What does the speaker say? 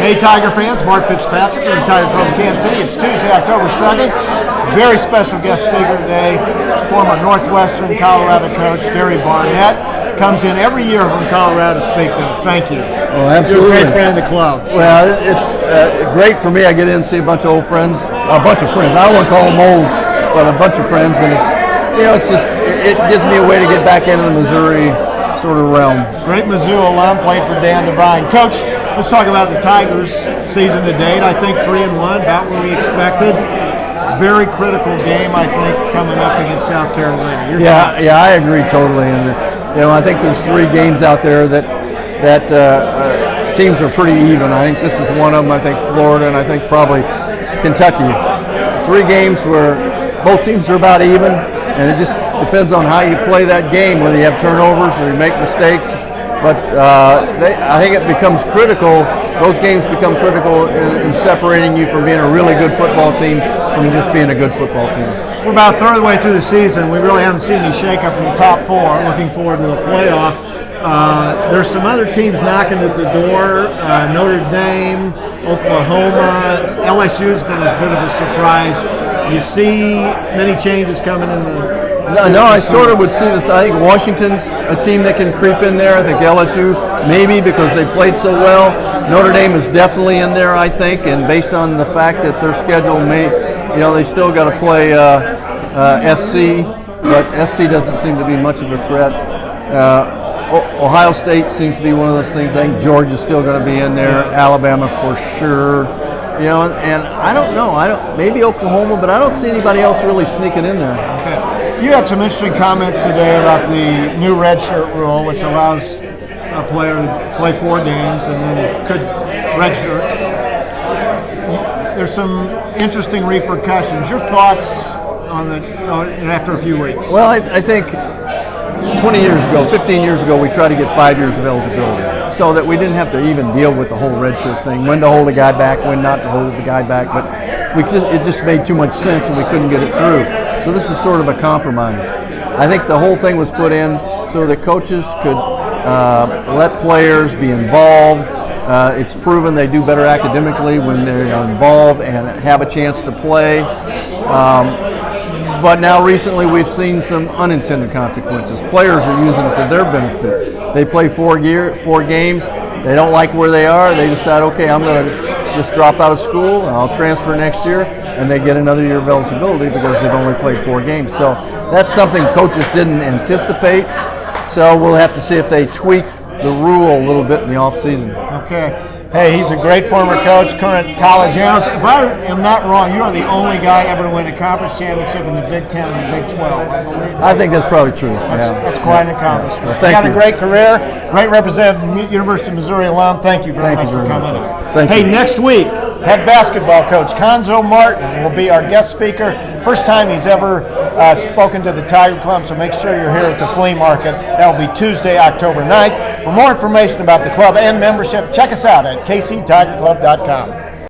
Hey Tiger fans, Mark Fitzpatrick in the Tiger Club of Kansas City. It's Tuesday, October 2nd. Very special guest speaker today, former Northwestern and Colorado coach Gary Barnett. Comes in every year from Colorado to speak to us. Thank you. Oh, absolutely. You're a great friend of the club. So. Well, it's great for me. I get in and see a bunch of old friends. I wouldn't call them old, but a bunch of friends, and it gives me a way to get back into the Missouri sort of realm. Great Mizzou alum, played for Dan Devine. Coach, let's talk about the Tigers season to date. I think 3-1, about what we expected. Very critical game, I think, coming up against South Carolina. Your thoughts? Yeah, I agree totally. And I think there's 3 games out there that teams are pretty even. I think this is one of them. I think Florida, and I think probably Kentucky. 3 games where both teams are about even, and it just depends on how you play that game, whether you have turnovers or you make mistakes. But I think it becomes critical. Those games become critical in separating you from being a really good football team from just being a good football team. We're about a third of the way through the season. We really haven't seen any shakeup in the top 4. Looking forward to the playoff. There's some other teams knocking at the door. Notre Dame, Oklahoma, LSU's been a bit of a surprise. You see many changes coming in the. No, I sort of would see that. I think Washington's a team that can creep in there. I think LSU maybe because they played so well. Notre Dame is definitely in there, I think, and based on the fact that their schedule they still got to play SC, but SC doesn't seem to be much of a threat. Ohio State seems to be one of those things. I think Georgia's still going to be in there. Alabama for sure. And I don't know. Maybe Oklahoma, but I don't see anybody else really sneaking in there. Okay. You had some interesting comments today about the new redshirt rule, which allows a player to play 4 games and then could redshirt. There's some interesting repercussions. Your thoughts on after a few weeks? Well, I think 15 years ago, we tried to get 5 years of eligibility so that we didn't have to even deal with the whole redshirt thing, when to hold a guy back, when not to hold the guy back. But it just made too much sense and we couldn't get it through. So this is sort of a compromise. I think the whole thing was put in so that coaches could let players be involved. It's proven they do better academically when they're involved and have a chance to play. But now recently we've seen some unintended consequences. Players are using it to their benefit. They play 4 games. They don't like where they are. They decide, okay, I'm going to just drop out of school and I'll transfer next year, and they get another year of eligibility because they've only played 4 games. So that's something coaches didn't anticipate. So we'll have to see if they tweak the rule a little bit in the off season. Okay. Hey, he's a great former coach, current college analyst. If I am not wrong, you are the only guy ever to win a conference championship in the Big Ten and the Big 12. I think that's probably true. That's quite an accomplishment. Well, thank you. A great career, great representative, University of Missouri alum. Thank you very much for coming in. Hey, next week, head basketball coach Cuonzo Martin will be our guest speaker. First time he's ever spoken to the Tiger Club, so make sure you're here at the Flea Market. That will be Tuesday, October 9th. For more information about the club and membership, check us out at kctigerclub.com.